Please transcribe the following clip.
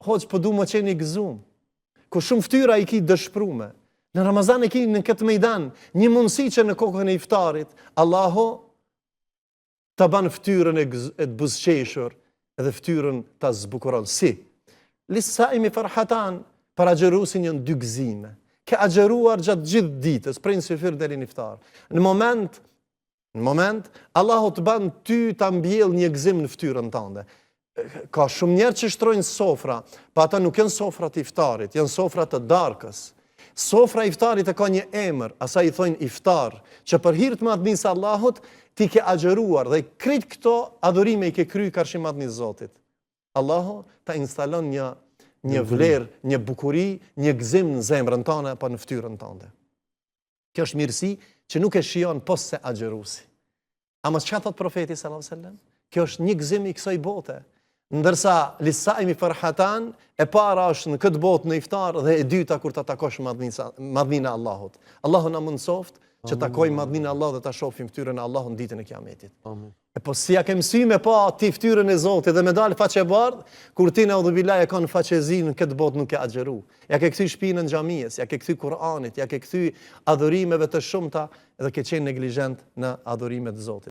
hoq po du më qeni gëzum. Ku shumë ftyra i ki dëshprume. Në Ramazan e ki në këtë mejdan, një mundësi që në kokën e iftarit, Allahu të banë ftyrën e të buzqeshur edhe ftyrën të zbukuron. Si? Lisaimi farhatan, për agjerusin janë dy gëzime. Ke agjeruar gjatë gjithë ditës, prej në sefir deri në iftar. Në moment, Allahu të banë ty të mbjell një gëzim në ftyrën tënde. Ka shumë njerë që shtrojnë sofra, pa ata nuk janë sofra të iftarit, janë sofra të darkës. Sofra iftarit e ka një emër, asa i thojnë iftar, që për hir të madhnisë Allahut, ti ke agjeruar dhe krejt këto adhurime i ke kry karshi madhnisë Zotit. Allahu ta instalon një vlerë, një bukuri, një gëzim në zemrën tënde apo në ftyrën tënde. Kjo është mirësi që nuk e shijon pos se agjerusi. Ama çka thot profeti sallallahu alajhi wasallam? Kjo është një gëzim i kësaj bote. Ndërsa lisaimi farhatan e para është në këtë botë në iftar dhe e dyta kur ta takosh madhninë e Allahut. Allahu na mundsoft që takojmë madhninë e Allahut dhe ta shohim ftyrën e Allahut në ditën e Kiametit. Amin. E po si ja ke mësy me pa ti ftyrën e Zotit dhe me dal faqe bardh, kur ti në udhubillah e ka në faqezi në këtë botë nuk e agjeru. Ja ke kthy shpinën në xhamisë, ja ke kthy Kur'anit, ja ke kthy adhurimeve të shumta dhe ke qenë neglizhent në adhurimet e Zotit.